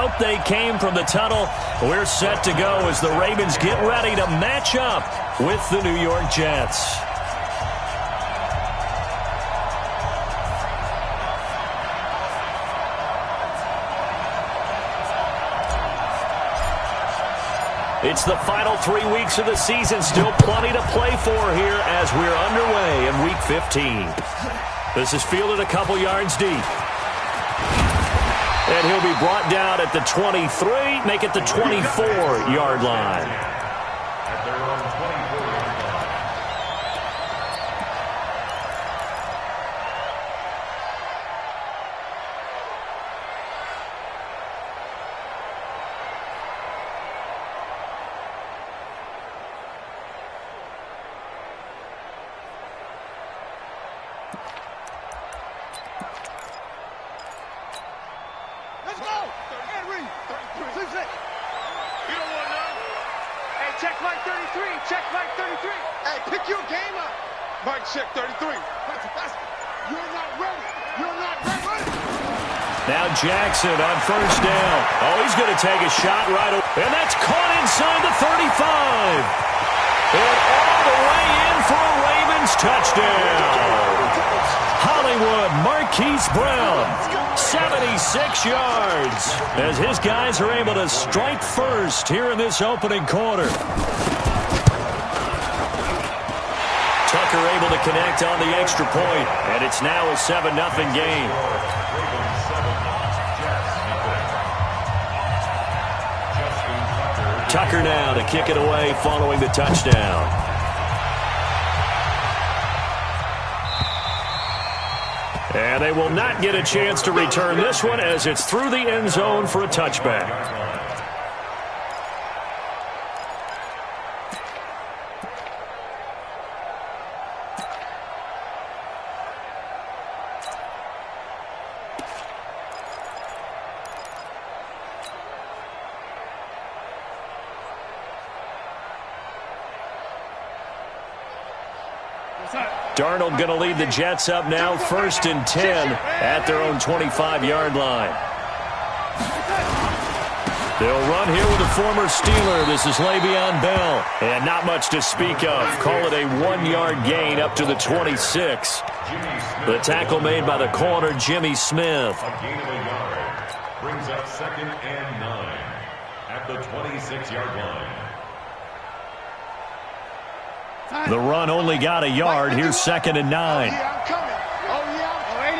smoke they came from the tunnel. We're set to go as the Ravens get ready to match up with the New York Jets. It's the final 3 weeks of the season. Still plenty to play for here as we're underway in Week 15. This is fielded a couple yards deep. And he'll be brought down at the 23, make it the 24-yard line. Jackson on first down. Oh, he's going to take a shot right away. And that's caught inside the 35. And all the way in for a Ravens touchdown. Hollywood Marquise Brown, 76 yards, as his guys are able to strike first here in this opening quarter. Tucker able to connect on the extra point, and it's now a 7-0 game. Tucker now to kick it away following the touchdown. And they will not get a chance to return this one as it's through the end zone for a touchback. Darnold going to lead the Jets up now, 1st and 10 at their own 25-yard line. They'll run here with a former Steeler. This is Le'Veon Bell. And not much to speak of. Call it a 1-yard gain up to the 26. The tackle made by the corner, Jimmy Smith. A gain of a yard brings up 2nd and 9 at the 26-yard line. The run only got a yard. Here's 2nd and 9. I'm coming. Oh, yeah. Oh, 80.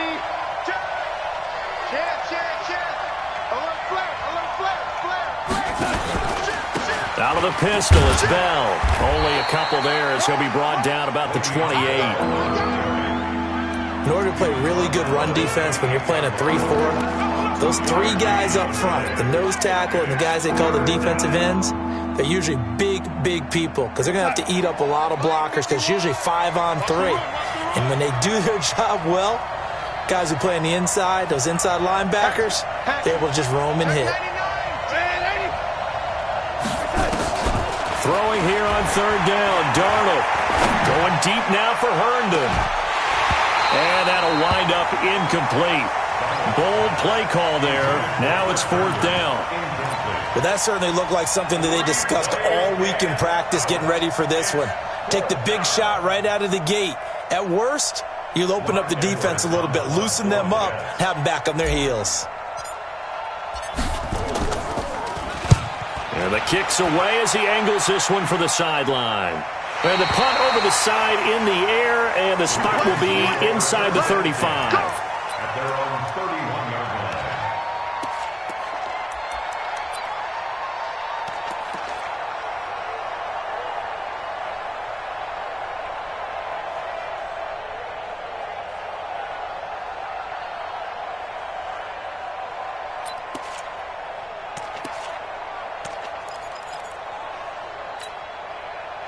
Out of the pistol, it's Bell. Only a couple there as he'll be brought down about the 28. In order to play really good run defense when you're playing a 3-4, those 3 guys up front, the nose tackle and the guys they call the defensive ends, they're usually big people because they're going to have to eat up a lot of blockers because it's usually 5-on-3. And when they do their job well, guys who play on the inside, those inside linebackers, they're able to just roam and hit. Throwing here on 3rd down, Darnold going deep now for Herndon. And that'll wind up incomplete. Bold play call there. Now it's 4th down. But that certainly looked like something that they discussed all week in practice getting ready for this one. Take the big shot right out of the gate. At worst, you'll open up the defense a little bit, loosen them up, have them back on their heels. And the kick's away as he angles this one for the sideline. And the punt over the side in the air, and the spot will be inside the 35. At their own 31-yard line.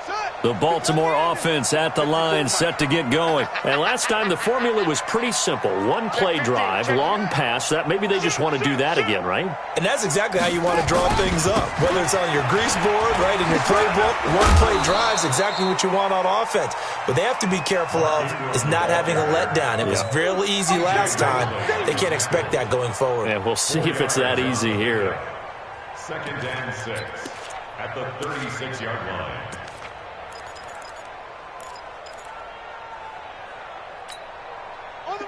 Set. The Baltimore offense at the line, set to get going. And last time, the formula was pretty simple. One play drive, long pass. That maybe they just want to do that again, right? And that's exactly how you want to draw things up. Whether it's on your grease board, right, in your playbook, one play drive is exactly what you want on offense. What they have to be careful of is not having a letdown. It was real easy last time. They can't expect that going forward. And we'll see if it's that easy here. 2nd and 6 at the 36-yard line.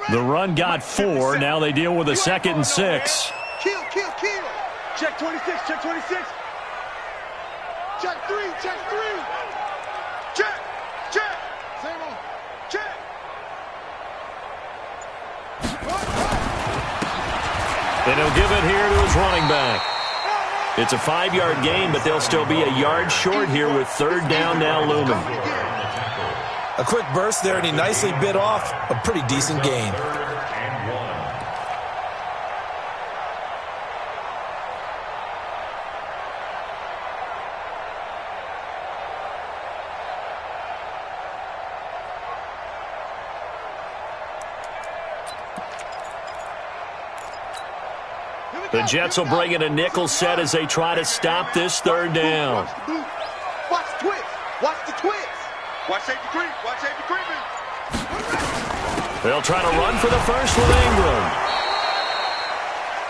The run got 4. Now they deal with a 2nd and 6. Kill. Check 26, check 26. Check 3. Check. Same on. Check. And he'll give it here to his running back. It's a 5-yard gain, but they'll still be a yard short here with 3rd down now looming. A quick burst there, and he nicely bit off a pretty decent gain. The Jets will bring in a nickel set as they try to stop this 3rd down. Watch the twist. Watch the twist. Watch safety creep. Watch safety creeping. They'll try to run for the first with Ingram.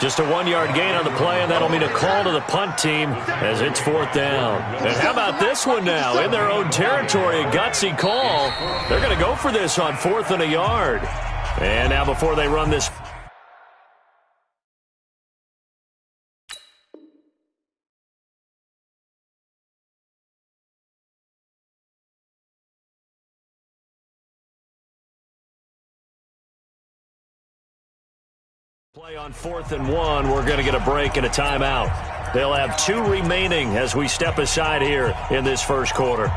Just a 1-yard gain on the play, and that'll mean a call to the punt team as it's 4th down. And how about this one now? In their own territory, a gutsy call. They're going to go for this on 4th and a yard. And now before they run this play on 4th and 1, we're going to get a break and a timeout. They'll have 2 remaining as we step aside here in this first quarter.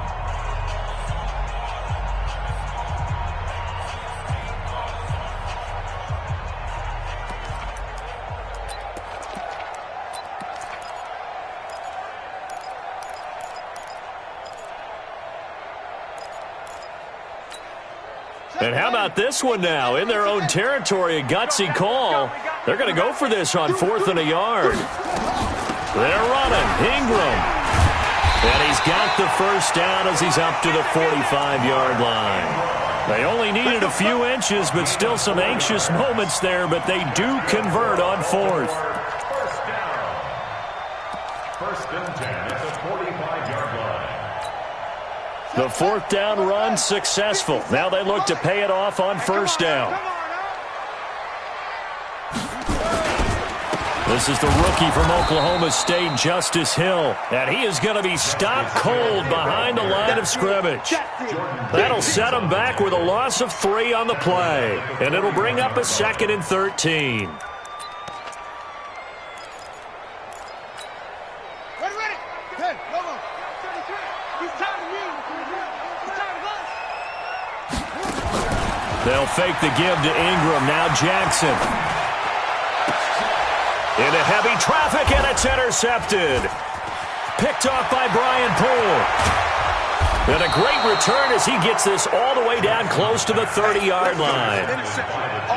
And how about this one now? In their own territory, a gutsy call. They're going to go for this on 4th and a yard. They're running. Ingram. And he's got the first down as he's up to the 45-yard line. They only needed a few inches, but still some anxious moments there, but they do convert on 4th. First and 10 at the 45-yard line. The 4th down run successful. Now they look to pay it off on 1st down. This is the rookie from Oklahoma State, Justice Hill. And he is going to be stopped cold behind the line of scrimmage. That'll set him back with a loss of 3 on the play. And it'll bring up a 2nd and 13. They'll fake the give to Ingram. Now Jackson. Into heavy traffic, and it's intercepted. Picked off by Brian Poole. And a great return as he gets this all the way down close to the 30-yard line.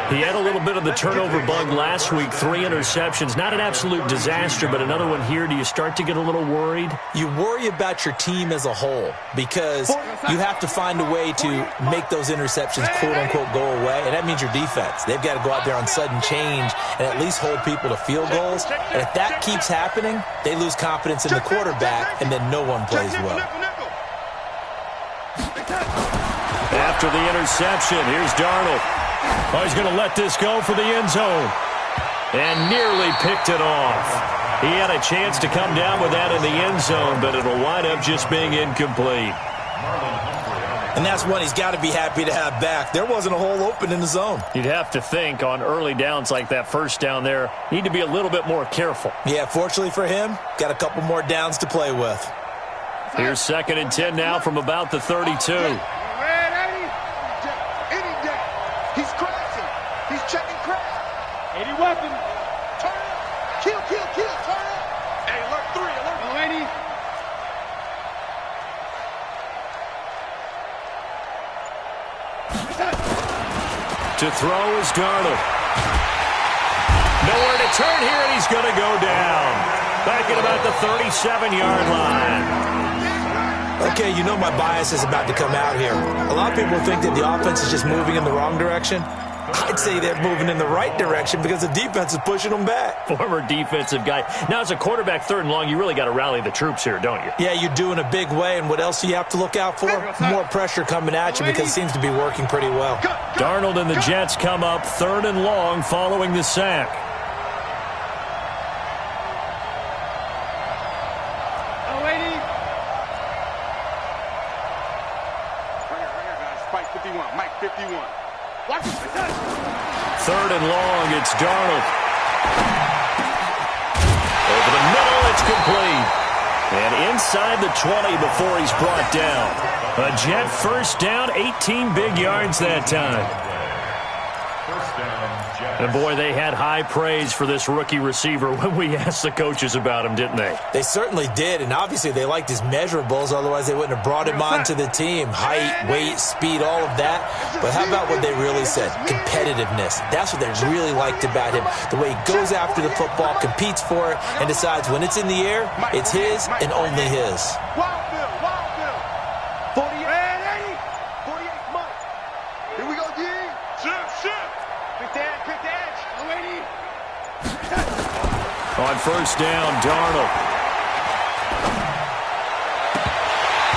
He had a little bit of the turnover bug last week, 3 interceptions. Not an absolute disaster, but another one here. Do you start to get a little worried? You worry about your team as a whole because you have to find a way to make those interceptions, quote-unquote, go away, and that means your defense. They've got to go out there on sudden change and at least hold people to field goals. And if that keeps happening, they lose confidence in the quarterback, and then no one plays well. After the interception, here's Darnold. Oh, he's going to let this go for the end zone. And nearly picked it off. He had a chance to come down with that in the end zone, but it'll wind up just being incomplete. And that's one he's got to be happy to have back. There wasn't a hole open in the zone. You'd have to think on early downs like that first down there, need to be a little bit more careful. Yeah, fortunately for him, got a couple more downs to play with. Here's 2nd and 10 now from about the 32. He's crashing. He's checking crash. 80 weapon. Turn up. Kill. Turn up. Hey, alert 3. Alert 3. To throw is Darnold. Nowhere to turn here, and he's going to go down. Back at about the 37-yard line. Okay, you know my bias is about to come out here. A lot of people think that the offense is just moving in the wrong direction. I'd say they're moving in the right direction because the defense is pushing them back. Former defensive guy. Now, as a quarterback, 3rd and long, you really got to rally the troops here, don't you? Yeah, you do in a big way, and what else do you have to look out for? More pressure coming at you because it seems to be working pretty well. Darnold and the Jets come up 3rd and long following the sack. Spike 51, Mike 51. Watch it. 3rd and long, it's Darnold. Over the middle, it's complete. And inside the 20 before he's brought down. A Jet first down, 18 big yards that time. First down, Jets. And boy, they had high praise for this rookie receiver when we asked the coaches about him, didn't they? They certainly did, and obviously they liked his measurables, otherwise they wouldn't have brought him onto the team. Height, weight, speed, all of that. But how about what they really said? Competitiveness. That's what they really liked about him. The way he goes after the football, competes for it, and decides when it's in the air, it's his and only his. Wild Bill. 48, 48, Mike. Here we go, D. Shift. Quick edge. On first down, Darnold.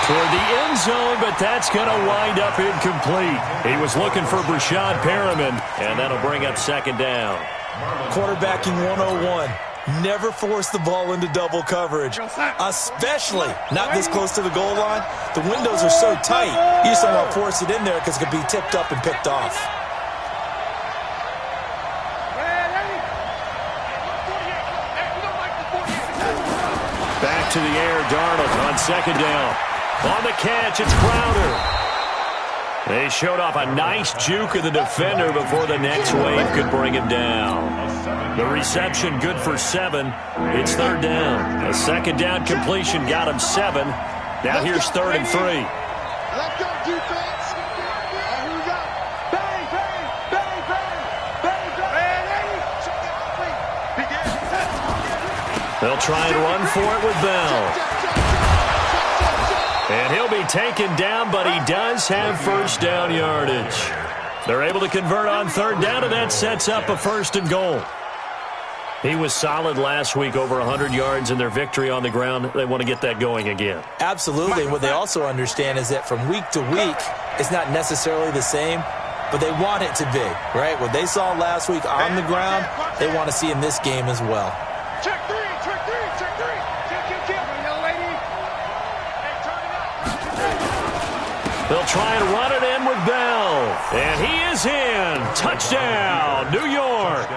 Toward the end zone, but that's going to wind up incomplete. He was looking for Brashad Perriman, and that'll bring up 2nd down. Quarterbacking 101. Never force the ball into double coverage, especially not this close to the goal line. The windows are so tight, you just don't want to force it in there because it could be tipped up and picked off. Back to the air, Darnold on 2nd down. On the catch, it's Crowder. They showed off a nice juke of the defender before the next wave could bring him down. The reception good for 7. It's 3rd down. A 2nd down completion got him 7. Now here's 3rd and 3. Let's go, defense. Here we go. Bang. They'll try and run for it with Bell. And he'll be taken down, but he does have first down yardage. They're able to convert on 3rd down, and that sets up a 1st and goal. He was solid last week, over 100 yards in their victory on the ground. They want to get that going again. Absolutely. What they also understand is that from week to week, it's not necessarily the same, but they want it to be, right? What they saw last week on the ground, they want to see in this game as well. Check three. Kill. Young lady. Hey, turn it up. They'll try and run it in with Bell. And he is in. Touchdown, New York.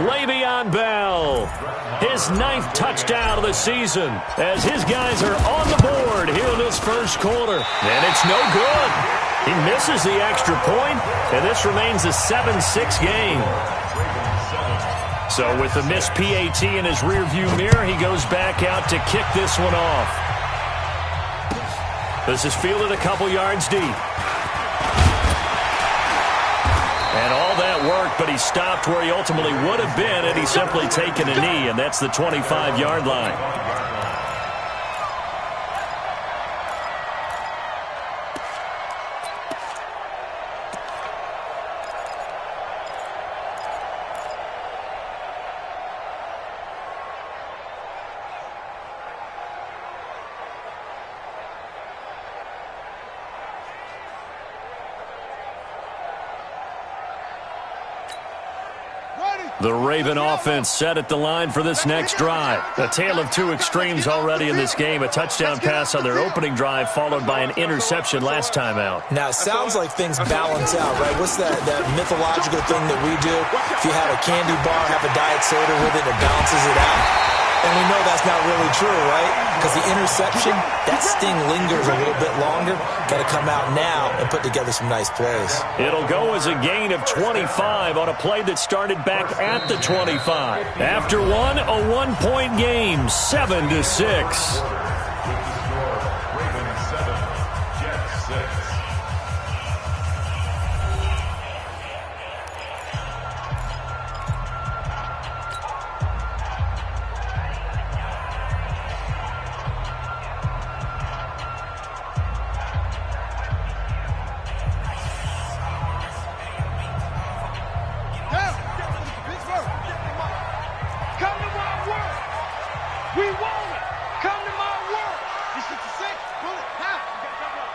Le'Veon Bell. His 9th touchdown of the season as his guys are on the board here in this first quarter. And it's no good. He misses the extra point, and this remains a 7-6 game. So with the missed PAT in his rearview mirror, he goes back out to kick this one off. This is fielded a couple yards deep. And all that worked, but he stopped where he ultimately would have been had he simply taken a knee, and that's the 25-yard line. The Raven offense set at the line for this next drive. A tale of two extremes already in this game. A touchdown pass on their opening drive followed by an interception last time out. Now, it sounds like things balance out, right? What's that mythological thing that we do? If you have a candy bar, have a diet soda with it, it balances it out. And we know that's not really true, right? Because the interception, that sting lingers a little bit longer. Got to come out now and put together some nice plays. It'll go as a gain of 25 on a play that started back at the 25. After one, a one-point game, 7-6. Ravens 7, Jets 6. We want it. Come to my world. This is the six. Pull it. Now.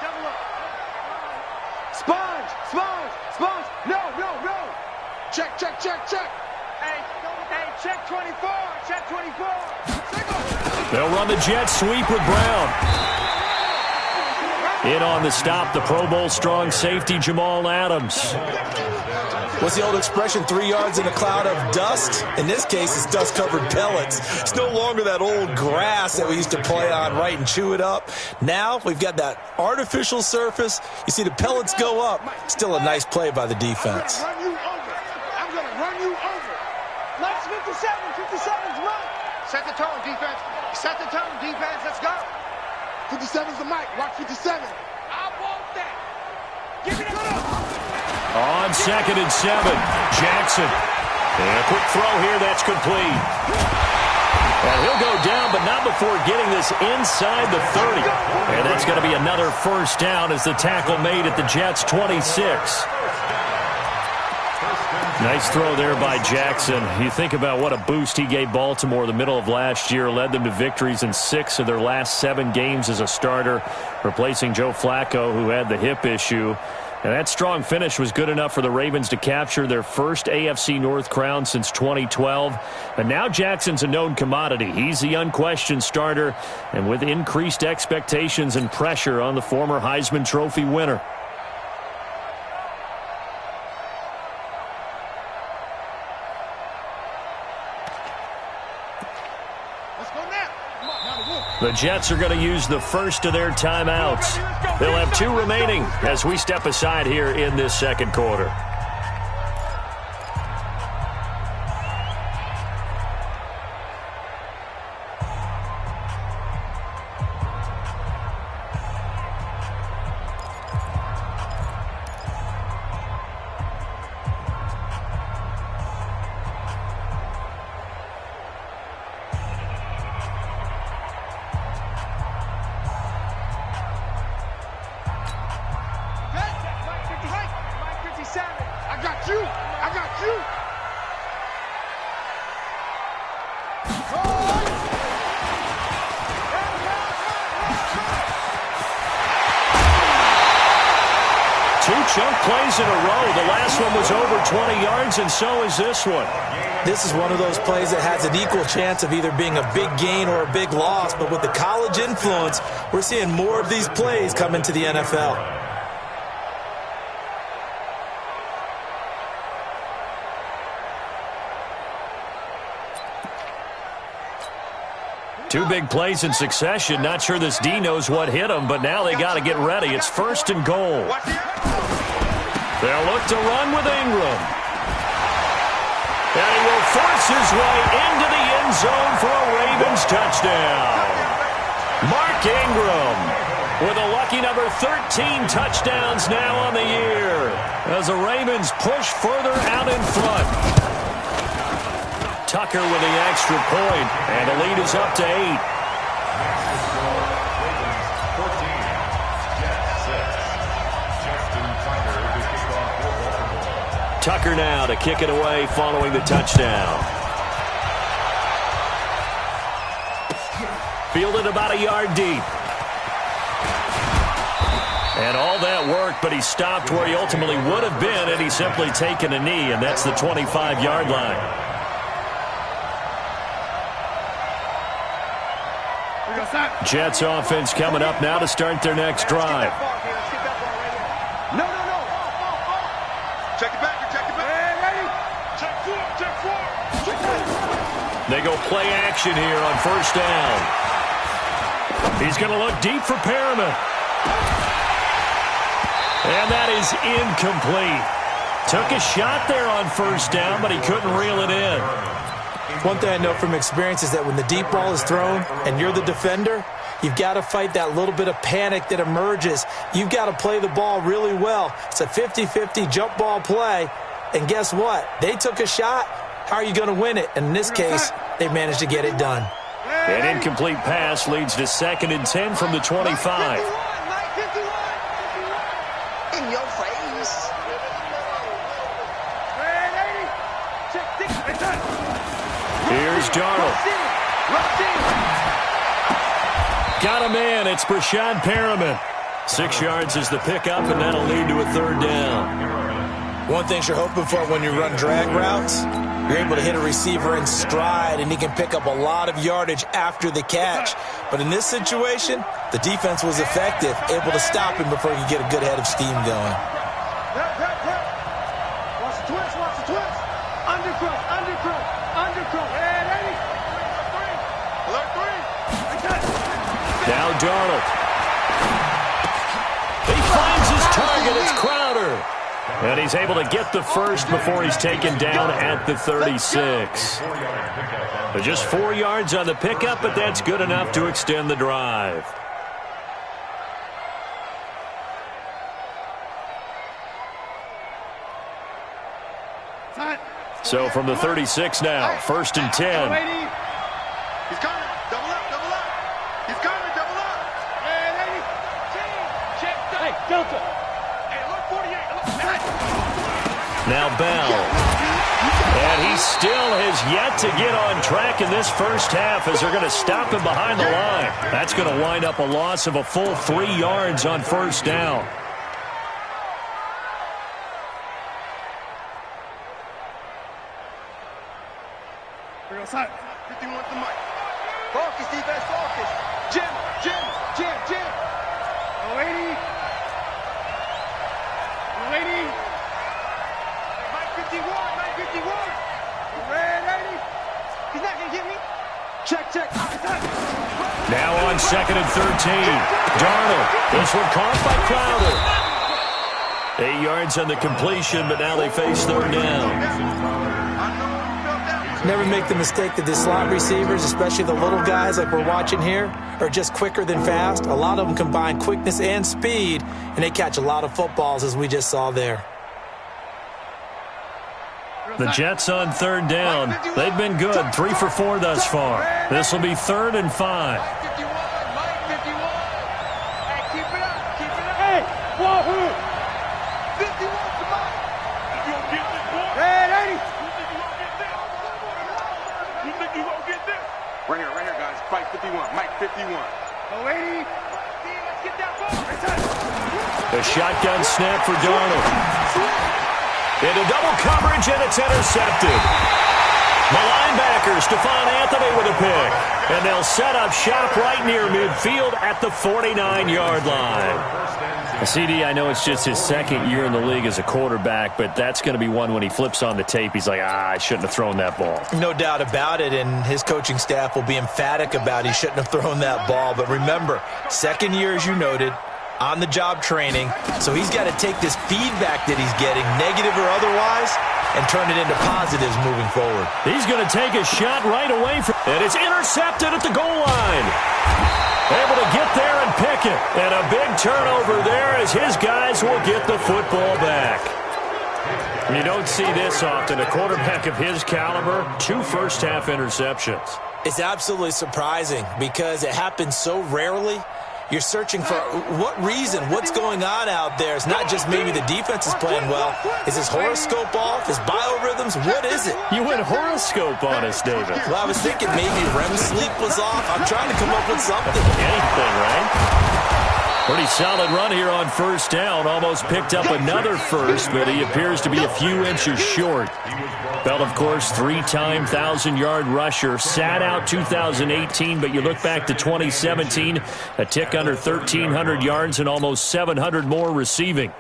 Double up. Sponge. Sponge. Sponge. No. Check. Hey, check 24. Check 24. They'll run the jet sweep with Brown. In on the stop, the Pro Bowl strong safety, Jamal Adams. What's the old expression, 3 yards in a cloud of dust? In this case, it's dust-covered pellets. It's no longer that old grass that we used to play on, right, and chew it up. Now we've got that artificial surface. You see the pellets go up. Still a nice play by the defense. I'm going to run you over. Let's 57's mine. Set the tone, defense. Set the tone, defense. Let's go. 57's the mic. Watch 57. I want that. Give me that. On 2nd and 7, Jackson. And a quick throw here, that's complete. And he'll go down, but not before getting this inside the 30. And that's going to be another first down as the tackle made at the Jets' 26. Nice throw there by Jackson. You think about what a boost he gave Baltimore the middle of last year, led them to victories in 6 of their last 7 games as a starter, replacing Joe Flacco, who had the hip issue. And that strong finish was good enough for the Ravens to capture their first AFC North crown since 2012. And now Jackson's a known commodity. He's the unquestioned starter, and with increased expectations and pressure on the former Heisman Trophy winner. The Jets are going to use the first of their timeouts. They'll have 2 remaining as we step aside here in this second quarter. Chunk plays in a row. The last one was over 20 yards, and so is this one. This is one of those plays that has an equal chance of either being a big gain or a big loss, but with the college influence, we're seeing more of these plays come into the NFL. Two big plays in succession. Not sure this D knows what hit him, but now they got to get ready. It's 1st and goal. They'll look to run with Ingram. And he will force his way into the end zone for a Ravens touchdown. Mark Ingram with a lucky number 13 touchdowns now on the year as the Ravens push further out in front. Tucker with the extra point, and the lead is up to 8. Tucker now to kick it away following the touchdown. Fielded about a yard deep. And all that worked, but he stopped where he ultimately would have been had he simply taken a knee, and that's the 25-yard line. Jets offense coming up now to start their next drive. No. Check it back. They go play action here on 1st down. He's going to look deep for Perriman. And that is incomplete. Took a shot there on 1st down, but he couldn't reel it in. One thing I know from experience is that when the deep ball is thrown and you're the defender, you've got to fight that little bit of panic that emerges. You've got to play the ball really well. It's a 50-50 jump ball play. And guess what? They took a shot. How are you going to win it? And in this case, they managed to get it done. An incomplete pass leads to 2nd and 10 from the 25. In your face. Here's Darnold. got a man. It's Brashad Perriman. 6 yards is the pickup, and that'll lead to a 3rd down. One thing you're hoping for when you run drag routes, you're able to hit a receiver in stride, and he can pick up a lot of yardage after the catch. But in this situation, the defense was effective, able to stop him before he could get a good head of steam going. Watch the twist, watch the twist. Undercut, undercut, undercut. And Eddie. Alert 3. Now Darnold. He finds his target. It's Crowder. And he's able to get the first before he's taken down at the 36. Just 4 yards on the pickup, but that's good enough to extend the drive. So from the 36 now, 1st and 10. He's coming. Double up, double up. He's coming, double up. And Eddie. Check. Hey, Delta. Hey, look, 48. Now Bell. And he still has yet to get on track in this first half as they're going to stop him behind the line. That's going to wind up a loss of a full 3 yards on 1st down. We're outside. 51 to Mike. Focus, defense, focus. Jim. 080. Mike 51. Red 80. He's not going to get me. Check. Now on 2nd and 13. Darnold. This one caught by Crowder. 8 yards on the completion, but now they face 3rd down. Never make the mistake that the slot receivers, especially the little guys like we're watching here, are just quicker than fast. A lot of them combine quickness and speed, and they catch a lot of footballs, as we just saw there. The Jets on 3rd down. They've been good, 3 for 4 thus far. This will be 3rd and 5. Mike 51. Hey, keep it up. Hey, wahoo. 51 to Mike. You gonna get this, boy? Red 80. You think you gonna get this? Right here, guys. Fight 51. Mike 51. 080. Let's get that ball. The shotgun snap for Darnold. Into double coverage, and it's intercepted. The linebacker, Stephon Anthony, with a pick. And they'll set up shop right near midfield at the 49-yard line. CD, I know it's just his 2nd year in the league as a quarterback, but that's going to be one when he flips on the tape, he's like, I shouldn't have thrown that ball. No doubt about it, and his coaching staff will be emphatic about he shouldn't have thrown that ball. But remember, 2nd year, as you noted, on-the-job training, so he's got to take this feedback that he's getting, negative or otherwise, and turn it into positives moving forward. He's going to take a shot right away from, and it's intercepted at the goal line. Able to get there and pick it. And a big turnover there as his guys will get the football back. You don't see this often. A quarterback of his caliber, 2 first-half interceptions. It's absolutely surprising because it happens so rarely. You're searching for what reason, what's going on out there. It's not just maybe the defense is playing well. Is his horoscope off? His biorhythms? What is it? You went horoscope on us, David. Well, I was thinking maybe REM sleep was off. I'm trying to come up with something. Anything, right? Pretty solid run here on 1st down. Almost picked up another first, but he appears to be a few inches short. Bell, of course, 3-time 1,000-yard rusher. Sat out 2018, but you look back to 2017, a tick under 1,300 yards and almost 700 more receiving.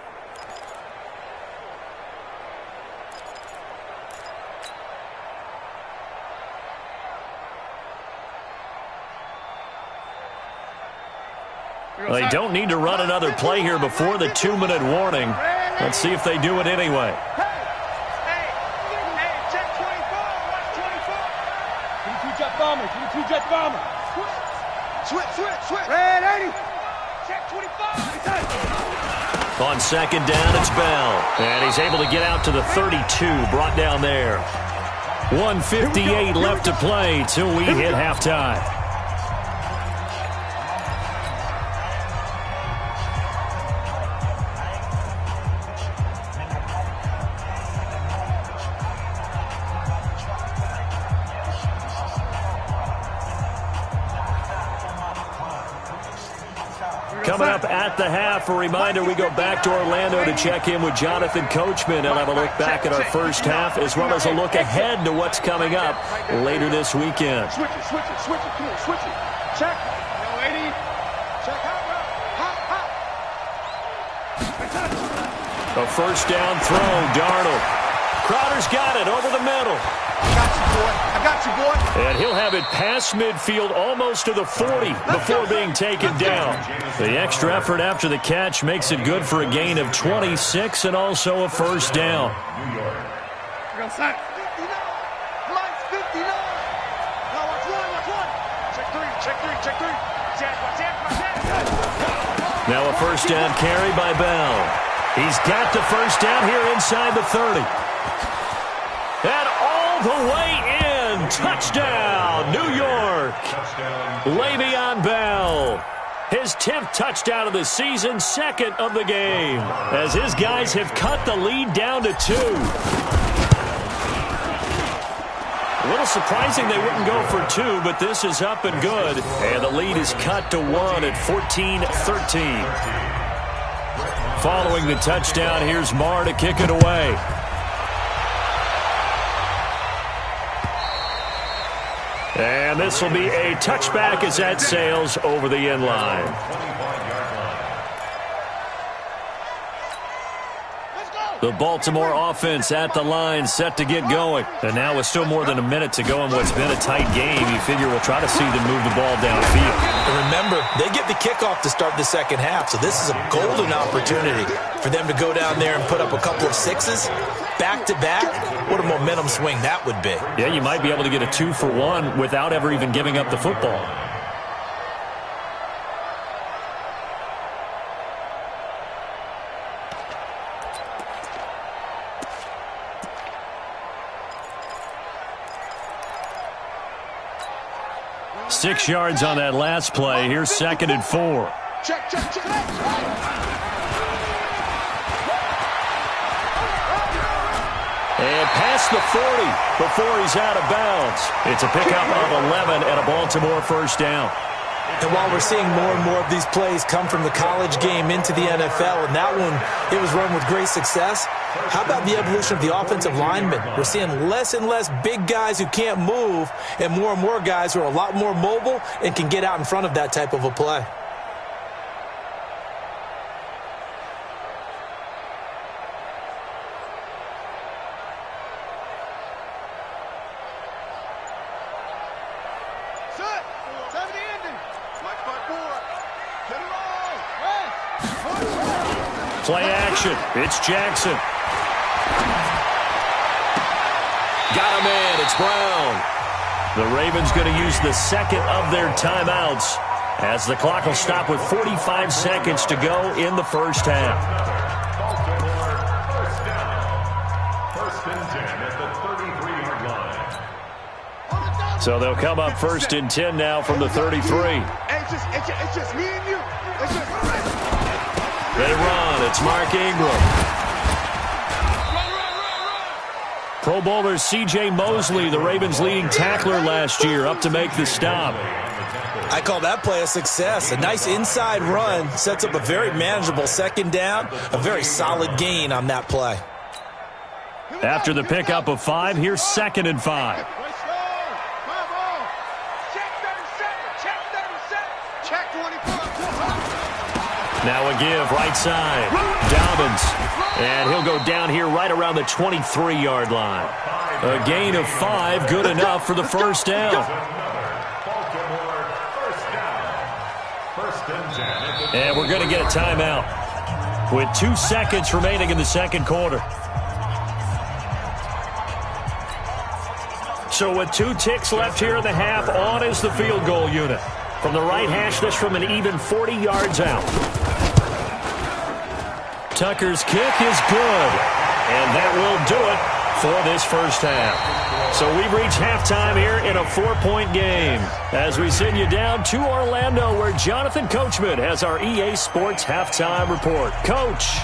They don't need to run another play here before the 2-minute warning. Let's see if they do it anyway. Hey, check 24. Watch 24. 22 jet bomber. 22 jet bomber. Switch. Red 80. Check 25. On 2nd down, it's Bell. And he's able to get out to the 32, brought down there. 1:58 left to play till we hit halftime. Coming up at the half, a reminder, we go back to Orlando to check in with Jonathan Coachman and have a look back at our first half, as well as a look ahead to what's coming up later this weekend. Switch it. Come on, switch it. Check. Yo, 80. Check. Hop. A first down throw, Darnold. Crowder's got it over the middle. I got you, boy. And he'll have it past midfield, almost to the 40 before being taken down. The extra effort after the catch makes it good for a gain of 26 and also a first down. New York. Go set. 59. Mike's 59. Now watch one. Check three. Jack. Now a first down carry by Bell. He's got the first down here inside the 30. And all the way in. Touchdown, New York. Le'Veon Bell. His 10th touchdown of the season, second of the game, as his guys have cut the lead down to 2. A little surprising they wouldn't go for 2, but this is up and good. And the lead is cut to 1 at 14-13. Following the touchdown, here's Marr to kick it away. And this will be a touchback as that sails over the end line. The Baltimore offense at the line, set to get going. And now with still more than a minute to go in what's been a tight game, you figure we'll try to see them move the ball downfield. And remember, they get the kickoff to start the second half, so this is a golden opportunity for them to go down there and put up a couple of sixes back-to-back. What a momentum swing that would be. Yeah, you might be able to get a 2-for-1 without ever even giving up the football. Six yards on that last play. Here's 2nd and 4. Check. And past the 40 before he's out of bounds. It's a pickup of 11 and a Baltimore first down. And while we're seeing more and more of these plays come from the college game into the NFL, and that one, it was run with great success, how about the evolution of the offensive linemen? We're seeing less and less big guys who can't move and more guys who are a lot more mobile and can get out in front of that type of a play. Play action. It's Jackson. Got him in. It's Brown. The Ravens going to use the second of their timeouts as the clock will stop with 45 seconds to go in the first half. First and 10 at the 33-yard line. So they'll come up 1st and 10 now from the 33. It's just me and you. They run. It's Mark Ingram. Pro Bowler C.J. Mosley, the Ravens' leading tackler last year, up to make the stop. I call that play a success. A nice inside run sets up a very manageable second down, a very solid gain on that play. After the pickup of 5, here's 2nd and 5. Now a give, right side. Dobbins. And he'll go down here right around the 23-yard line. A gain of 5, good enough for the first down. And we're going to get a timeout with 2 seconds remaining in the second quarter. So with 2 ticks left here in the half, on is the field goal unit. From the right hash, this from an even 40 yards out. Tucker's kick is good, and that will do it for this first half. So we've reached halftime here in a 4-point game as we send you down to Orlando, where Jonathan Coachman has our EA Sports halftime report. Coach,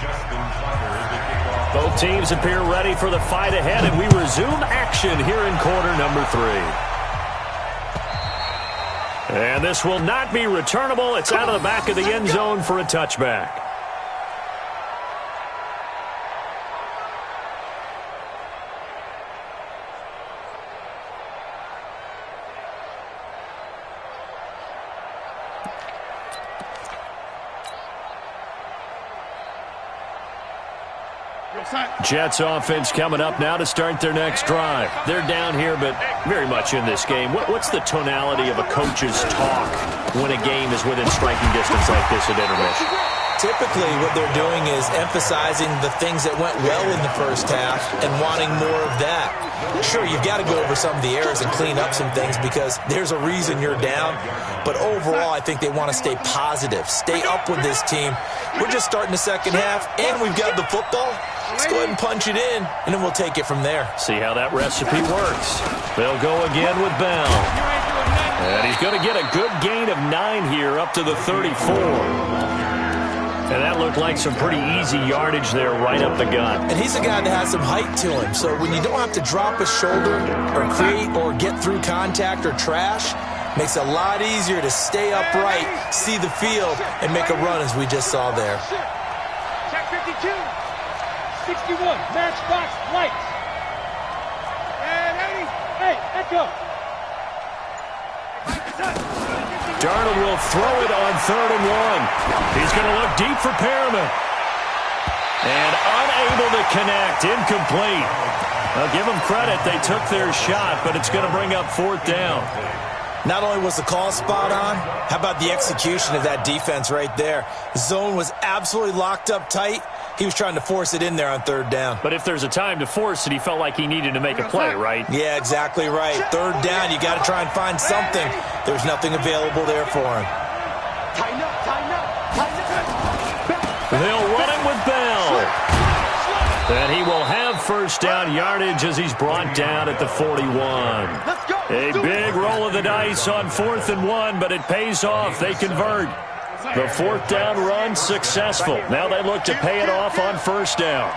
both teams appear ready for the fight ahead, and we resume action here in quarter number 3. And this will not be returnable. It's out of the back of the end zone for a touchback. Jets offense coming up now to start their next drive. They're down here, but very much in this game. What's the tonality of a coach's talk when a game is within striking distance like this at intermission? Typically, what they're doing is emphasizing the things that went well in the first half and wanting more of that. Sure, you've got to go over some of the errors and clean up some things because there's a reason you're down. But overall, I think they want to stay positive, stay up with this team. We're just starting the second half, and we've got the football. Let's go ahead and punch it in, and then we'll take it from there. See how that recipe works. They'll go again with Bell. And he's going to get a good gain of 9 here up to the 34. And that looked like some pretty easy yardage there right up the gut. And he's a guy that has some height to him. So when you don't have to drop a shoulder or create or get through contact or trash, makes it a lot easier to stay upright, see the field, and make a run as we just saw there. Check 52. 61. Matchbox lights. And 80. Hey, let's go. Darnold will throw it on 3rd and 1. He's going to look deep for Perriman. And unable to connect. Incomplete. I'll give them credit. They took their shot, but it's going to bring up 4th down. Not only was the call spot on, how about the execution of that defense right there? The zone was absolutely locked up tight. He was trying to force it in there on 3rd down. But if there's a time to force it, he felt like he needed to make a play, right? Yeah, exactly right. 3rd down, you got to try and find something. There's nothing available there for him. Tighten up, tighten up, tighten up. They'll run it with Bell. And he will have 1st down yardage as he's brought down at the 41. Let's go. A big roll of the dice on 4th and 1, but it pays off. They convert. The 4th down run successful. Now they look to pay it off on 1st down.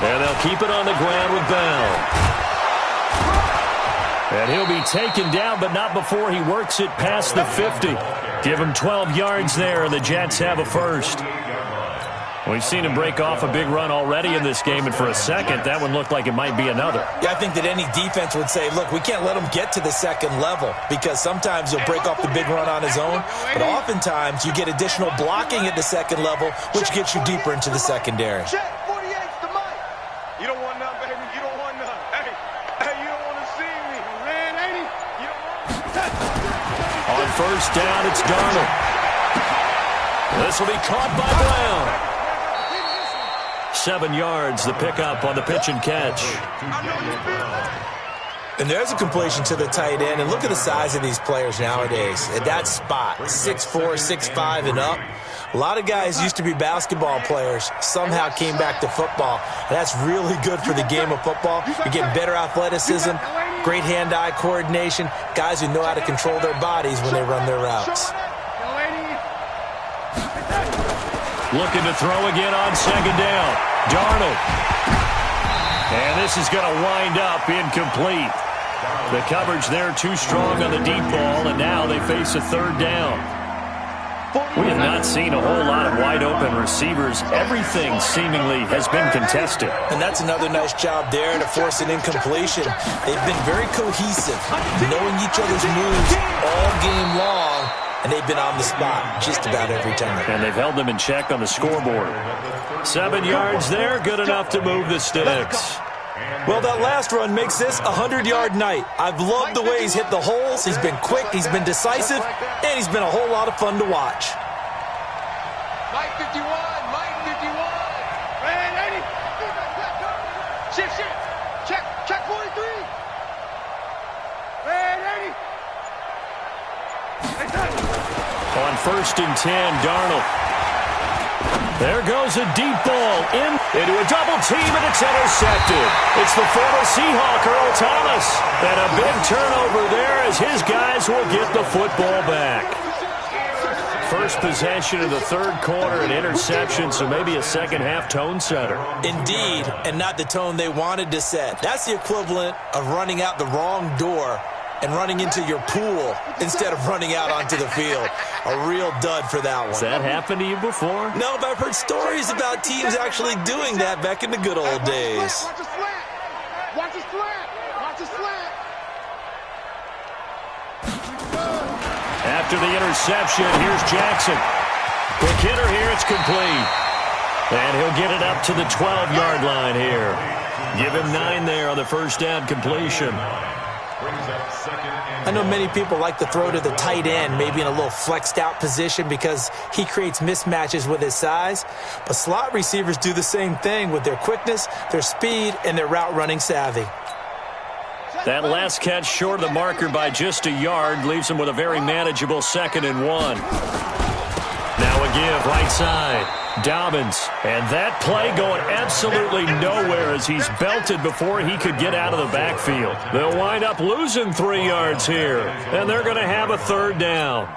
And they'll keep it on the ground with Bell. And he'll be taken down, but not before he works it past the 50. Give him 12 yards there, and the Jets have a 1st. We've seen him break off a big run already in this game, and for a second, that one looked like it might be another. Yeah, I think that any defense would say, look, we can't let him get to the 2nd level because sometimes he'll break off the big run on his own, but oftentimes you get additional blocking at the 2nd level, which gets you deeper into the secondary. Check 48's the mic. You don't want none, baby. You don't want none. Hey, you don't want to see me. Ran 80. You don't want. On 1st down, it's Darnold. This will be caught by Brown. 7 yards, the pickup on the pitch and catch. And there's a completion to the tight end. And look at the size of these players nowadays. At that spot, 6'4", 6'5", and up. A lot of guys used to be basketball players, somehow came back to football. And that's really good for the game of football. You're getting better athleticism, great hand-eye coordination, guys who know how to control their bodies when they run their routes. Looking to throw again on 2nd down. Darnold. And this is going to wind up incomplete. The coverage there too strong on the deep ball, and now they face a 3rd down. We have not seen a whole lot of wide-open receivers. Everything seemingly has been contested. And that's another nice job there to force an incompletion. They've been very cohesive, knowing each other's moves all game long. And they've been on the spot just about every time. And they've held them in check on the scoreboard. 7 yards there, good enough to move the sticks. Well, that last run makes this a 100-yard night. I've loved the way he's hit the holes. He's been quick, he's been decisive, and he's been a whole lot of fun to watch. Mike 51, Mike 51. Ran 80. Shift. Check 43. Ran 80. On 1st and 10, Darnold. There goes a deep ball into a double team, and it's intercepted. It's the former Seahawk, Earl Thomas. And a big turnover there as his guys will get the football back. first possession of the third quarter, an interception, so maybe a second-half tone setter. Indeed, and not the tone they wanted to set. That's the equivalent of running out the wrong door and running into your pool instead of running out onto the field. A real dud for that one. Has that happened to you before? No, but I've heard stories about teams actually doing that back in the good old days. Watch a slant. Watch a slant. Watch a slant. After the interception, here's Jackson. Quick hitter here, it's complete. And he'll get it up to the 12-yard line here. Give him 9 there on the first down completion. I know many people like to throw to the tight end, maybe in a little flexed out position because he creates mismatches with his size. But slot receivers do the same thing with their quickness, their speed, and their route running savvy. That last catch short of the marker by just a yard leaves him with a very manageable 2nd and 1. Now a give right side. Dobbins. And that play going absolutely nowhere as he's belted before he could get out of the backfield. They'll wind up losing 3 yards here. And they're going to have a 3rd down.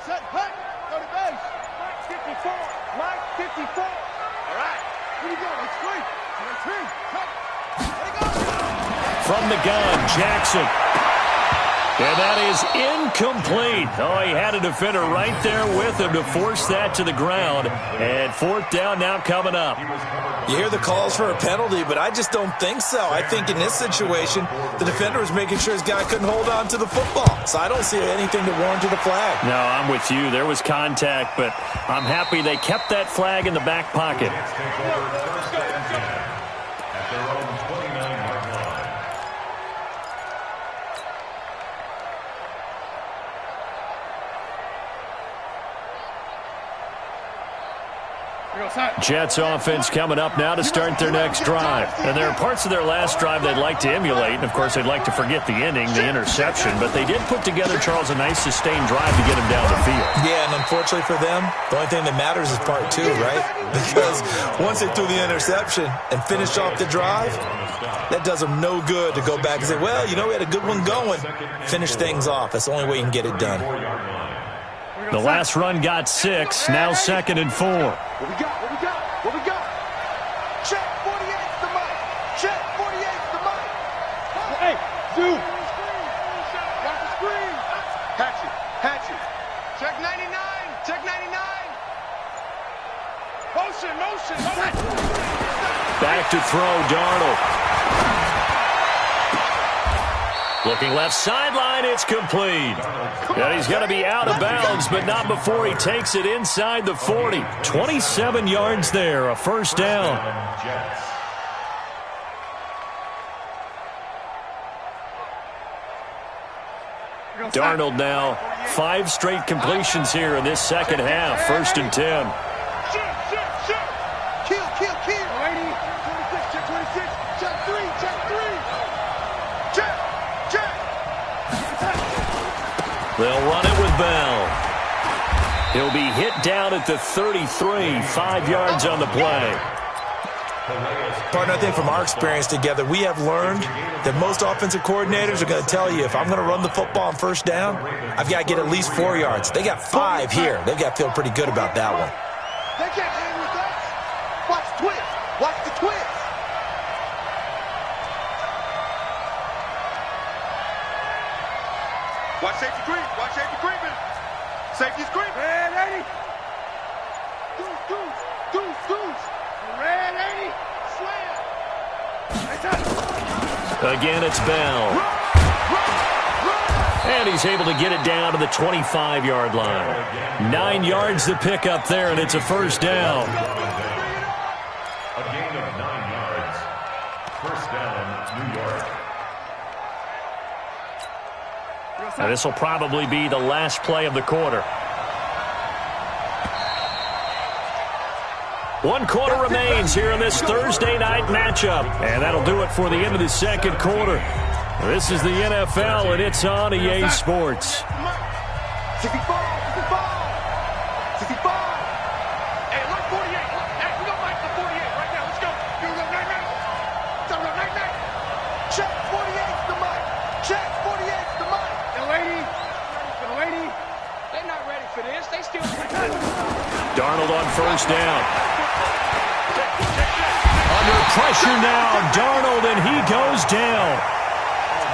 Set, hut, go to base. Mike 54. Mike 54. All right. Here we go. Let's three. Let it go. From the gun, Jackson. And that is incomplete. Oh, he had a defender right there with him to force that to the ground. And 4th down now coming up. You hear the calls for a penalty, but I just don't think so. I think in this situation, the defender was making sure his guy couldn't hold on to the football. So I don't see anything to warrant a flag. No, I'm with you. There was contact, but I'm happy they kept that flag in the back pocket. At their own 29-yard line. Jets offense coming up now to start their next drive. And there are parts of their last drive they'd like to emulate. And, of course, they'd like to forget the ending, the interception. But they did put together, Charles, a nice sustained drive to get him down the field. Yeah, and unfortunately for them, the only thing that matters is part 2, right? Because once they threw the interception and finished off the drive, that does them no good to go back and say, well, you know, we had a good one going. Finish things off. That's the only way you can get it done. The last run got 6, now 2nd and 4. What we got? What we got? What we got? Check 48's the mic. Check 48's the mic. Hey, zoom. Watch the screen. Hatchet. Hatchet. Check 99. Check 99. Motion. Motion. Back to throw, Darnold. Looking left sideline, it's complete. And he's going to be out of bounds, but not before he takes it inside the 40. 27 yards there, a 1st down. Darnold now, 5 straight completions here in this second half. 1st and 10. Kill. 26, check 26, check 3, check 3. Check. They'll run it with Bell. He'll be hit down at the 33, 5 yards on the play. Partner, I think from our experience together, we have learned that most offensive coordinators are going to tell you, if I'm going to run the football on 1st down, I've got to get at least 4 yards. They got 5 here. They've got to feel pretty good about that one. They can't hang with us. Watch the twist. Watch the twist. Watch safety green. Watch safety green. Safety's green. Red 80. Deuce. Red 80. Slam. Again, it's Bell. Run. And he's able to get it down to the 25-yard line. 9 yards to pick up there, and it's a 1st down. A gain of 9 yards. 1st down, New York. Now, this will probably be the last play of the quarter. 1 quarter remains here in this Thursday night matchup. And that'll do it for the end of the second quarter. This is the NFL, and it's on EA Sports. 65, 65, 65. Hey, look, 48. Look, hey, we don't like the 48 right now. Let's go. Do a night-night. Do a night-night. Check 48's the mic. Check 48's the mic. The lady, they're not ready for this. They still. Darnold on first down. Under pressure now, Darnold, and he goes down.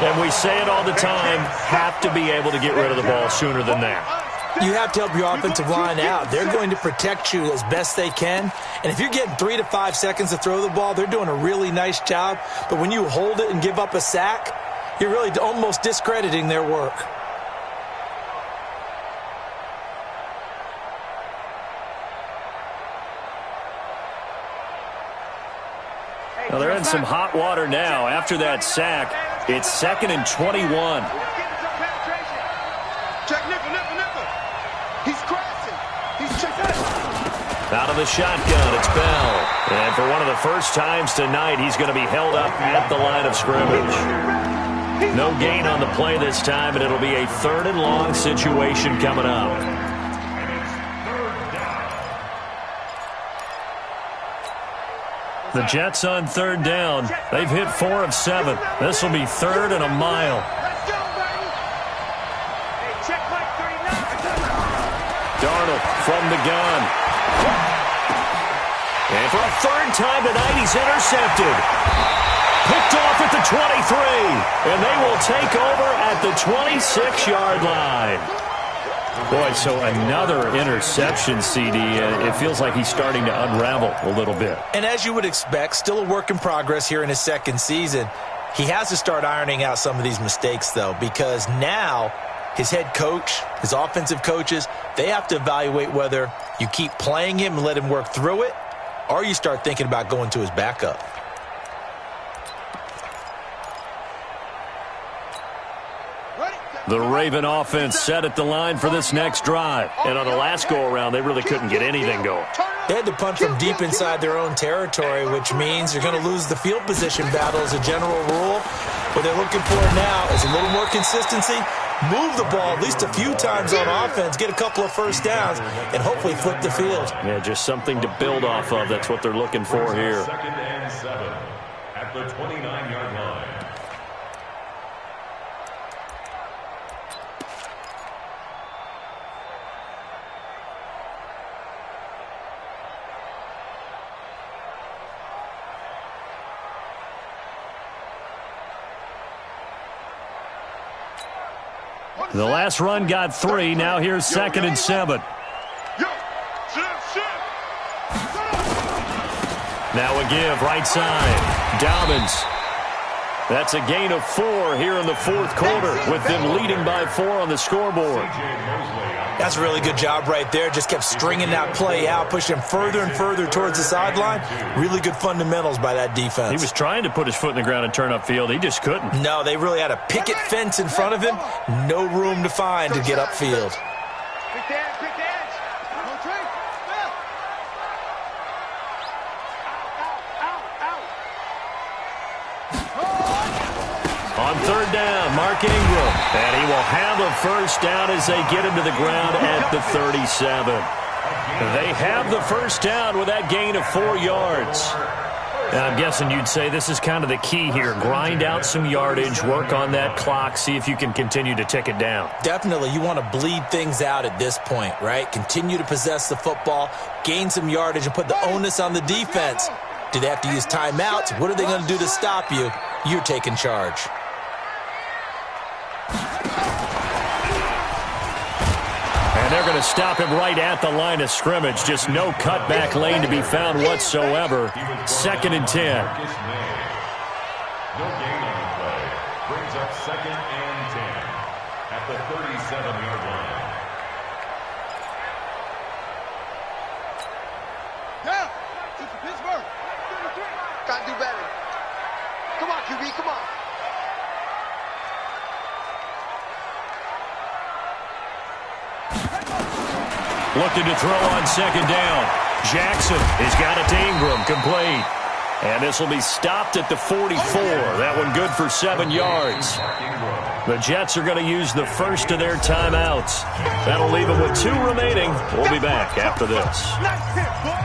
And we say it all the time, have to be able to get rid of the ball sooner than that. You have to help your offensive line out. They're going to protect you as best they can. And if you're getting 3 to 5 seconds to throw the ball, they're doing a really nice job. But when you hold it and give up a sack, you're really almost discrediting their work. Well, they're in some hot water now. After that sack, it's 2nd and 21. Check nickel. He's crashing. He's checking. Out of the shotgun, it's Bell. And for one of the first times tonight, he's going to be held up at the line of scrimmage. No gain on the play this time, and it'll be a 3rd and long situation coming up. The Jets on 3rd down. They've hit 4 of 7. This will be 3rd and a mile. Let's go, baby. Hey, check Mike 39. Darnold from the gun. And for a 3rd time tonight, he's intercepted. Picked off at the 23. And they will take over at the 26-yard line. Boy, so another interception, CD. It feels like he's starting to unravel a little bit. And as you would expect, still a work in progress here in his 2nd season. He has to start ironing out some of these mistakes, though, because now his head coach, his offensive coaches, they have to evaluate whether you keep playing him and let him work through it, or you start thinking about going to his backup. The Raven offense set at the line for this next drive. And on the last go-around, they really couldn't get anything going. They had to punt from deep inside their own territory, which means you're going to lose the field position battle as a general rule. What they're looking for now is a little more consistency, move the ball at least a few times on offense, get a couple of first downs, and hopefully flip the field. Yeah, just something to build off of. That's what they're looking for here. 2nd and 7 at the 29-yard line. The last run got 3. Now here's 2nd and 7. Now a give, right side. Dobbins. That's a gain of 4 here in the 4th quarter, with them leading by 4 on the scoreboard. That's a really good job right there. Just kept stringing that play out, pushing him further and further towards the sideline. Really good fundamentals by that defense. He was trying to put his foot in the ground and turn upfield. He just couldn't. No, they really had a picket fence in front of him. No room to find to get upfield. Pick the edge, pick the edge. No trade. On 3rd down, Mark Ingram. And he will have a first down as they get him to the ground at the 37. They have the first down with that gain of 4 yards. And I'm guessing you'd say this is kind of the key here. Grind out some yardage, work on that clock, see if you can continue to tick it down. Definitely. You want to bleed things out at this point, right? Continue to possess the football, gain some yardage, and put the onus on the defense. Do they have to use timeouts? What are they going to do to stop you? You're taking charge. And they're going to stop him right at the line of scrimmage. Just no cutback lane to be found whatsoever. 2nd and 10. No gain on the play. Brings up 2nd and 10 at the 37-yard line. Yeah, this is Pittsburgh. Gotta do better. Come on, QB, come on. Looking to throw on 2nd down. Jackson has got it to Ingram, complete. And this will be stopped at the 44. That one good for 7 yards. The Jets are going to use the first of their timeouts. That'll leave them with 2 remaining. We'll be back after this. Nice hit, boy.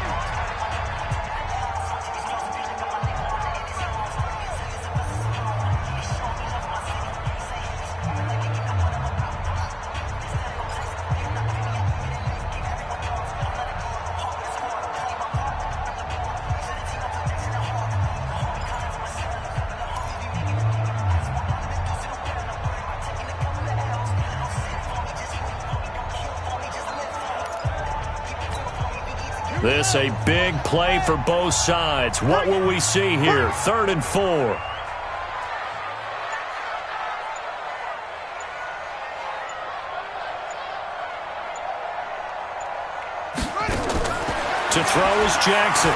This a big play for both sides. What will we see here? 3rd and 4. To throw is Jackson.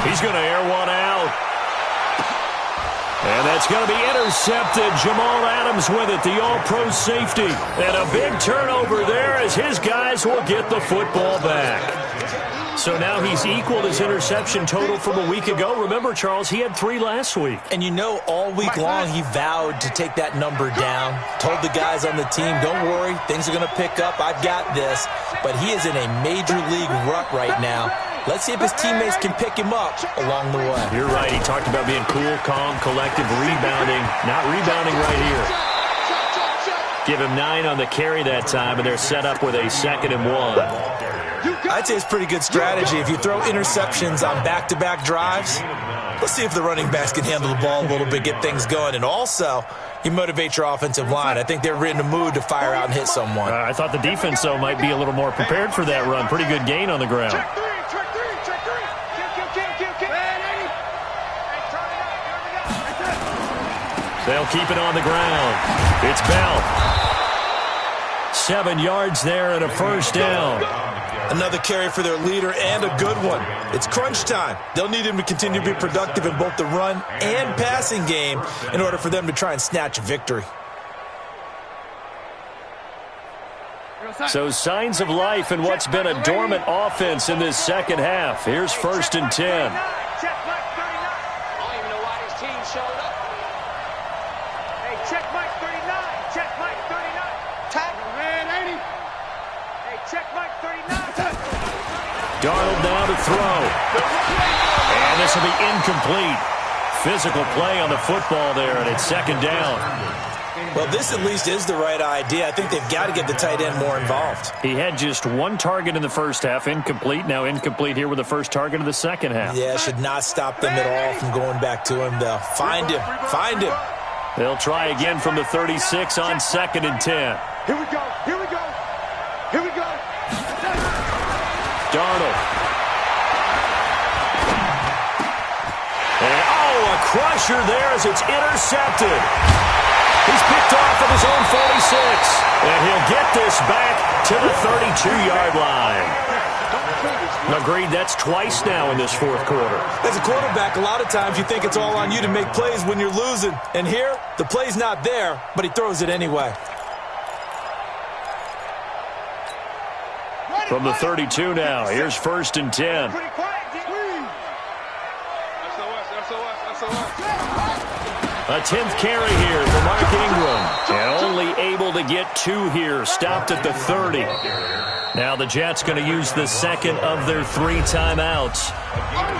He's going to air one out. And that's going to be intercepted. Jamal Adams with it, the all-pro safety. And a big turnover there as his guys will get the football back. So now he's equaled his interception total from a week ago. Remember, Charles, he had 3 last week. And you know, all week long he vowed to take that number down. Told the guys on the team, don't worry, things are going to pick up. I've got this. But he is in a major league rut right now. Let's see if his teammates can pick him up along the way. You're right. He talked about being cool, calm, collective, rebounding. Not rebounding right here. Give him 9 on the carry that time, and they're set up with a 2nd and 1. I'd say it's pretty good strategy. If you throw interceptions on back-to-back drives, let's see if the running backs can handle the ball a little bit, get things going. And also, you motivate your offensive line. I think they're in the mood to fire out and hit someone. I thought the defense, though, might be a little more prepared for that run. Pretty good gain on the ground. They'll keep it on the ground. It's Bell. 7 yards there and a 1st down. Another carry for their leader and a good one. It's crunch time. They'll need him to continue to be productive in both the run and passing game in order for them to try and snatch a victory. So signs of life in what's been a dormant offense in this second half. Here's 1st and 10. Darnold now to throw. And this will be incomplete. Physical play on the football there, and it's 2nd down. Well, this at least is the right idea. I think they've got to get the tight end more involved. He had just 1 target in the first half, incomplete. Now incomplete here with the first target of the second half. Yeah, should not stop them at all from going back to him, though. Find him. Find him. They'll try again from the 36 on 2nd and 10. Here we go. Here we go. Here we go. Darnold. And, a crusher there as it's intercepted. He's picked off at his own 46. And he'll get this back to the 32-yard line. Agreed, that's twice now in this 4th quarter. As a quarterback, a lot of times you think it's all on you to make plays when you're losing. And here, the play's not there, but he throws it anyway. From the 32 now, here's 1st and 10. A 10th carry here for Mark Ingram. And only able to get 2 here, stopped at the 30. Now the Jets going to use the 2nd of their 3 timeouts.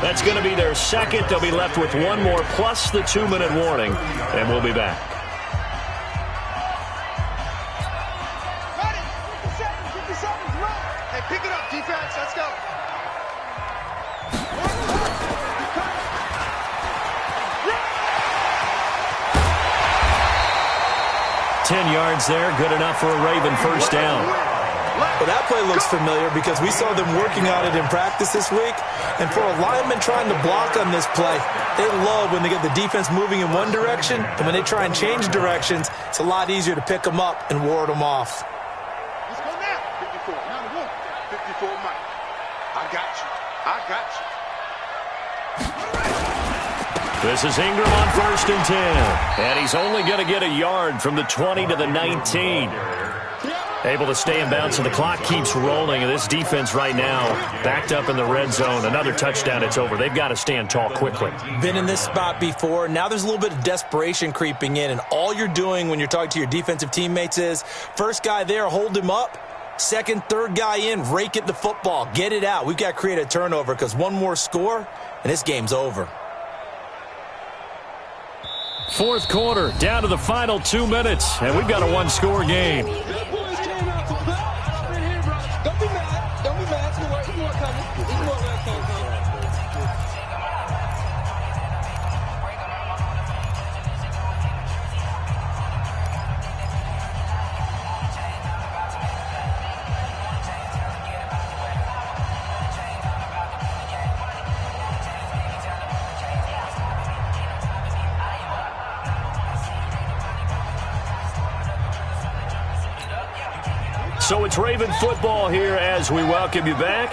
That's going to be their 2nd. They'll be left with 1 more plus the 2-minute warning. And we'll be back. Pick it up, defense. Let's go. 10 yards there, good enough for a Raven 1st down. Well, that play looks familiar because we saw them working on it in practice this week. And for a lineman trying to block on this play, they love when they get the defense moving in one direction. And when they try and change directions, it's a lot easier to pick them up and ward them off. Let's go now. 54. Now the one. 54, Mike. I got you. I got you. This is Ingram on 1st and 10. And he's only going to get a yard from the 20 to the 19. Able to stay in bounds, and the clock keeps rolling. And this defense right now, backed up in the red zone. Another touchdown, it's over. They've got to stand tall quickly. Been in this spot before. Now there's a little bit of desperation creeping in, and all you're doing when you're talking to your defensive teammates is, first guy there, hold him up. Second, third guy in, rake at the football. Get it out. We've got to create a turnover because one more score, and this game's over. Fourth quarter, down to the final 2 minutes, and we've got a one-score game. Don't be mad. Don't be mad. It's more coming. It's more coming. So it's Raven football here as we welcome you back.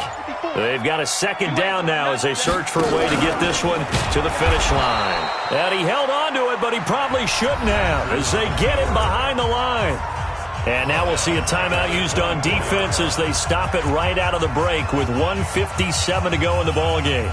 They've got a second down now as they search for a way to get this one to the finish line. And he held on to it, but he probably shouldn't have as they get him behind the line. And now we'll see a timeout used on defense as they stop it right out of the break with 1:57 to go in the ballgame.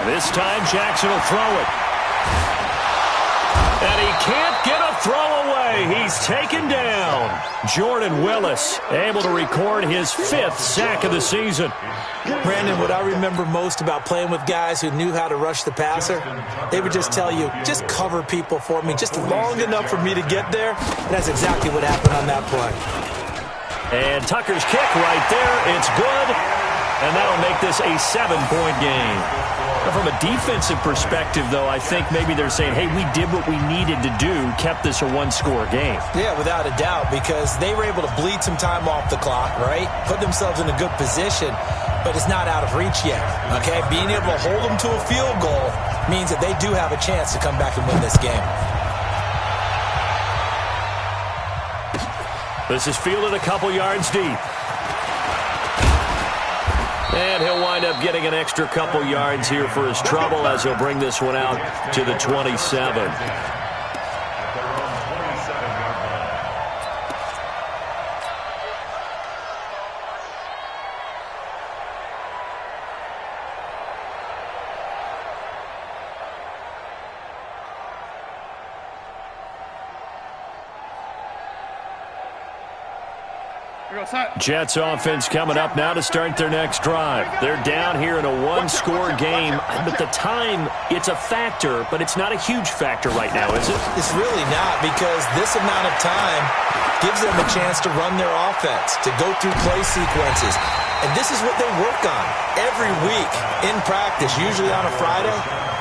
This time, Jackson will throw it. And he can't get a throw away. He's taken down. Jordan Willis able to record his 5th sack of the season. Brandon, what I remember most about playing with guys who knew how to rush the passer, they would just tell you, just cover people for me, just long enough for me to get there. And that's exactly what happened on that play. And Tucker's kick right there. It's good. And that'll make this a 7-point game. From a defensive perspective, though, I think maybe they're saying, hey, we did what we needed to do, kept this a one-score game. Yeah, without a doubt, because they were able to bleed some time off the clock, right? Put themselves in a good position, but it's not out of reach yet, okay? Being able to hold them to a field goal means that they do have a chance to come back and win this game. This is fielded a couple yards deep. And he'll wind up getting an extra couple yards here for his trouble as he'll bring this one out to the 27. Jets offense coming up now to start their next drive. They're down here in a one-score game, but the time, it's a factor, but it's not a huge factor right now, is it? It's really not, because this amount of time gives them a chance to run their offense, to go through play sequences. And this is what they work on every week in practice, usually on a Friday.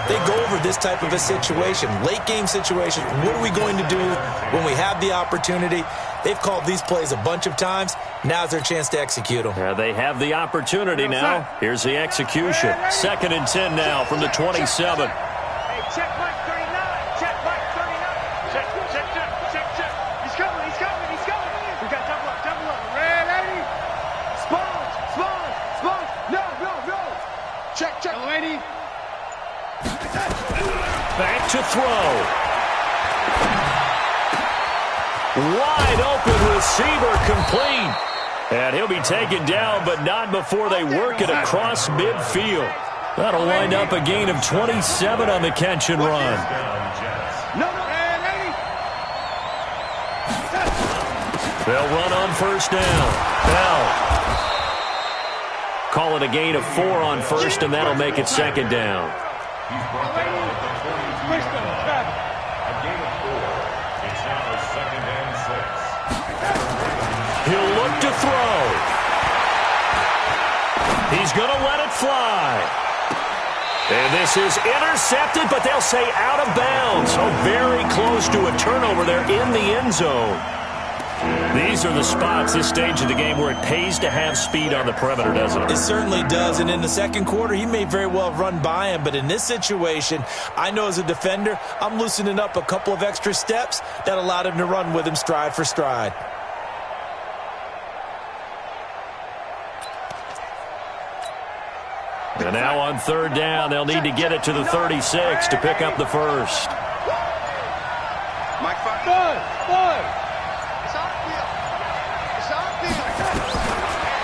They go over this type of a situation, late-game situation. What are we going to do when we have the opportunity? They've called these plays a bunch of times. Now's their chance to execute them. Yeah, they have the opportunity now. Here's the execution. 2nd and 10 now from the 27. Hey, check Mike 39. Check Mike 39. Check. He's coming. We got double up. Ready? Sponge. No. Check. Lady. Back to throw. Wide open receiver complete. And he'll be taken down, but not before they work it across midfield. That'll wind up a gain of 27 on the catch and run. They'll run on first down. Now, call it a gain of 4 on first, and that'll make it 2nd down. He's brought down at the 42-yard line. A gain of 4. It's now a 2nd and 6. He'll look to throw. He's going to let it fly. And this is intercepted, but they'll say out of bounds. So very close to a turnover there in the end zone. These are the spots, this stage of the game, where it pays to have speed on the perimeter, doesn't it? It certainly does, and in the second quarter, he may very well run by him, but in this situation, I know as a defender, I'm loosening up a couple of extra steps that allowed him to run with him stride for stride. And now on third down, they'll need to get it to the 36 to pick up the first. Mike,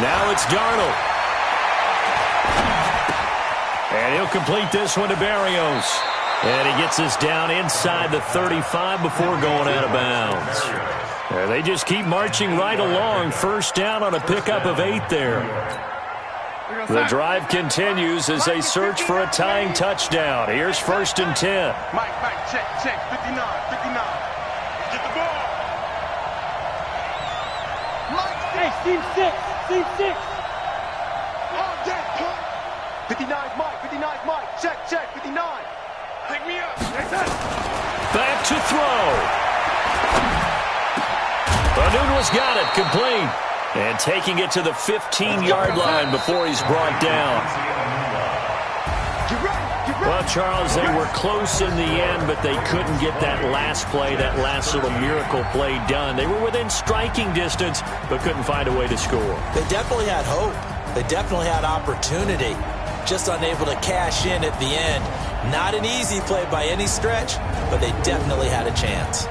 Now it's Darnold. And he'll complete this one to Berrios. And he gets us down inside the 35 before going out of bounds. And they just keep marching right along. First down on a pickup of 8 there. The drive continues as they search for a tying touchdown. Here's 1st and 10. Mike, check, 59. Get the ball. Mike, Hey, Team 6. Oh, yeah, punt. 59, Mike, check, 59. Pick me up. Back to throw. Nunez got it, complete. And taking it to the 15-yard line before he's brought down. Well, Charles, they were close in the end, but they couldn't get that last play, that last little miracle play done. They were within striking distance, but couldn't find a way to score. They definitely had hope. They definitely had opportunity. Just unable to cash in at the end. Not an easy play by any stretch, but they definitely had a chance.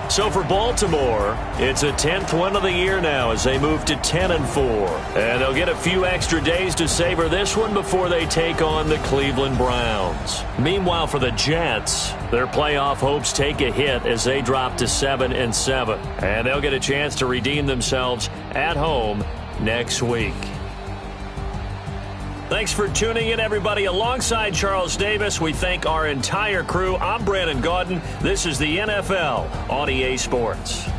So for Baltimore, it's a 10th win of the year now as they move to 10-4. And they'll get a few extra days to savor this one before they take on the Cleveland Browns. Meanwhile, for the Jets, their playoff hopes take a hit as they drop to 7-7. And they'll get a chance to redeem themselves at home next week. Thanks for tuning in, everybody. Alongside Charles Davis, we thank our entire crew. I'm Brandon Gaudin. This is the NFL on EA Sports.